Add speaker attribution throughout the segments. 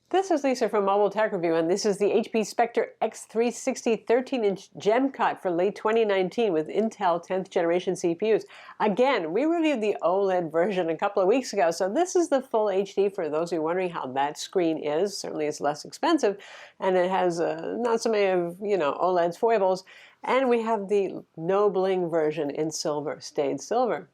Speaker 1: This is Lisa from MobileTechReview, and this is the HP Spectre x360 13-inch gem cut for late 2019 with Intel 10th generation CPUs. Again, we reviewed the OLED version a couple of weeks ago, so this is the full HD for those who are wondering how that screen is. Certainly it's less expensive, and it has not so many of, OLED's foibles. And we have the no bling version in silver, stained silver.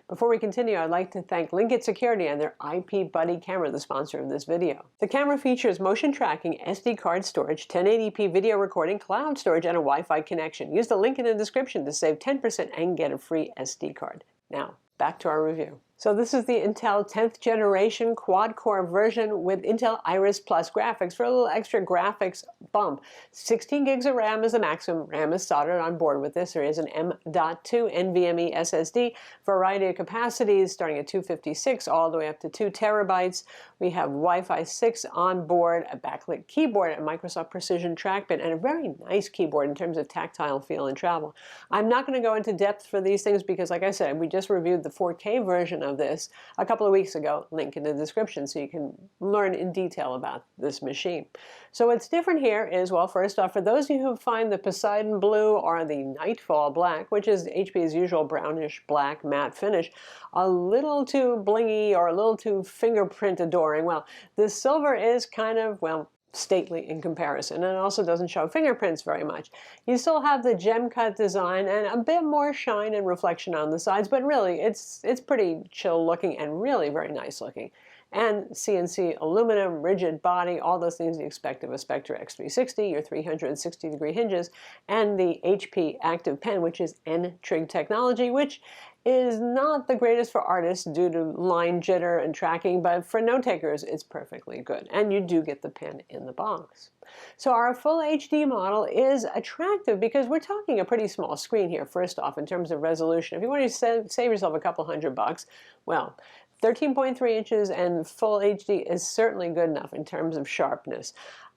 Speaker 1: Before we continue, I'd like to thank Linkit Security and their IP Buddy camera, the sponsor of this video. The camera features motion tracking, SD card storage, 1080p video recording, cloud storage, and a Wi-Fi connection. Use the link in the description to save 10% and get a free SD card. Now, back to our review. So this is the Intel 10th generation quad-core version with Intel Iris Plus graphics for a little extra graphics bump. 16 gigs of RAM is the maximum. RAM is soldered on board with this. There is an M.2 NVMe SSD, variety of capacities starting at 256 all the way up to 2 terabytes. We have Wi-Fi 6 on board, a backlit keyboard, a Microsoft Precision trackpad, and a very nice keyboard in terms of tactile feel and travel. I'm not going to go into depth for these things because, like I said, we just reviewed the 4K version of this a couple of weeks ago. Link in the description so you can learn in detail about this machine. So what's different here is, well, first off, for those of you who find the Poseidon Blue or the Nightfall Black, which is HP's usual brownish black matte finish, a little too blingy or a little too fingerprint adoring, well, this silver is kind of, well, stately in comparison, and it also doesn't show fingerprints very much. You still have the gem cut design and a bit more shine and reflection on the sides, but really it's pretty chill looking and really very nice looking. And CNC aluminum, rigid body, all those things you expect of a Spectre x360, your 360-degree hinges, and the HP Active Pen, which is n-trig technology, which is not the greatest for artists due to line jitter and tracking, but for note takers, it's perfectly good. And you do get the pen in the box. So our full HD model is attractive because we're talking a pretty small screen here, first off, in terms of resolution. If you want to save yourself a couple $100, well, 13.3 inches and full HD is certainly good enough in terms of sharpness.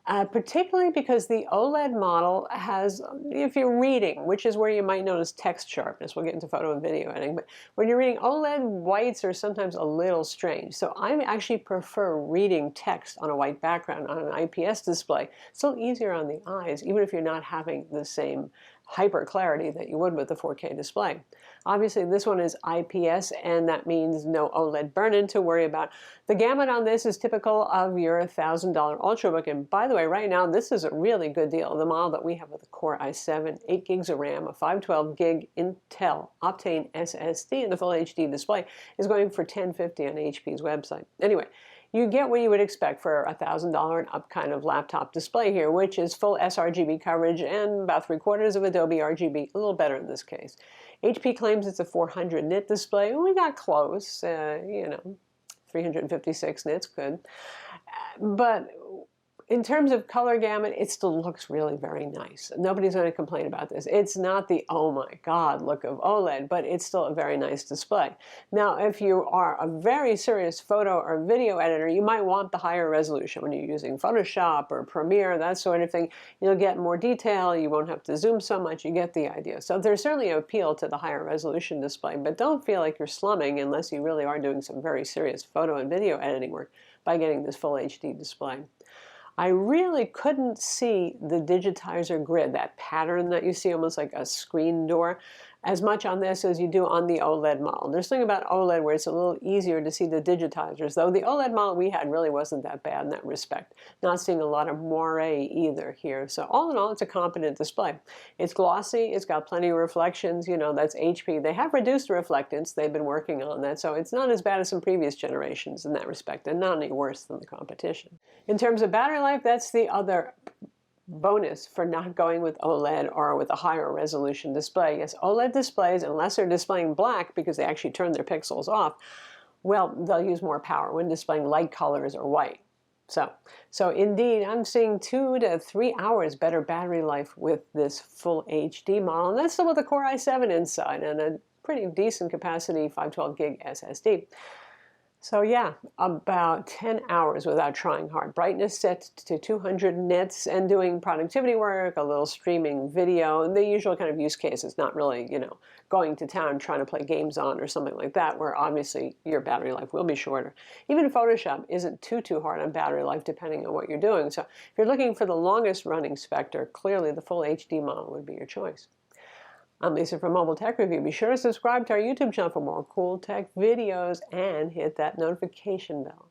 Speaker 1: Particularly because the OLED model has, if you're reading, which is where you might notice text sharpness, we'll get into photo and video editing, but when you're reading OLED, whites are sometimes a little strange. So I actually prefer reading text on a white background on an IPS display. It's a little easier on the eyes, even if you're not having the same hyper clarity that you would with the 4K display. Obviously this one is IPS, and that means no OLED burn-in to worry about. The gamut on this is typical of your $1,000 Ultrabook, and by the way, right now this is a really good deal. The model that we have with the Core i7, 8 gigs of RAM, a 512 gig Intel Optane SSD, and the full HD display is going for $1,050 on HP's website. Anyway, you get what you would expect for a $1,000 and up kind of laptop display here, which is full sRGB coverage and about 3/4 of Adobe RGB, a little better in this case. HP claims it's a 400 nit display. We got close, 356 nits, good. But in terms of color gamut, it still looks really very nice. Nobody's going to complain about this. It's not the, oh my God, look of OLED, but it's still a very nice display. Now, if you are a very serious photo or video editor, you might want the higher resolution when you're using Photoshop or Premiere, that sort of thing. You'll get more detail. You won't have to zoom so much. You get the idea. So there's certainly an appeal to the higher resolution display, but don't feel like you're slumming unless you really are doing some very serious photo and video editing work by getting this full HD display. I really couldn't see the digitizer grid, that pattern that you see almost like a screen door, as much on this as you do on the OLED model. There's something about OLED where it's a little easier to see the digitizers, though the OLED model we had really wasn't that bad in that respect. Not seeing a lot of moire either here. So all in all, it's a competent display. It's glossy, it's got plenty of reflections, that's HP. They have reduced the reflectance, they've been working on that, so it's not as bad as some previous generations in that respect, and not any worse than the competition. In terms of battery life, that's the other bonus for not going with OLED or with a higher resolution display. Yes, OLED displays, unless they're displaying black because they actually turn their pixels off, well, they'll use more power when displaying light colors or white. So indeed, I'm seeing 2 to 3 hours better battery life with this full HD model, and that's still with the Core i7 inside and a pretty decent capacity 512 gig SSD. So yeah, about 10 hours without trying hard. Brightness set to 200 nits and doing productivity work, a little streaming video, and the usual kind of use cases, not really, going to town trying to play games on or something like that, where obviously your battery life will be shorter. Even Photoshop isn't too hard on battery life depending on what you're doing. So if you're looking for the longest running Spectre, clearly the full HD model would be your choice. I'm Lisa from Mobile Tech Review. Be sure to subscribe to our YouTube channel for more cool tech videos and hit that notification bell.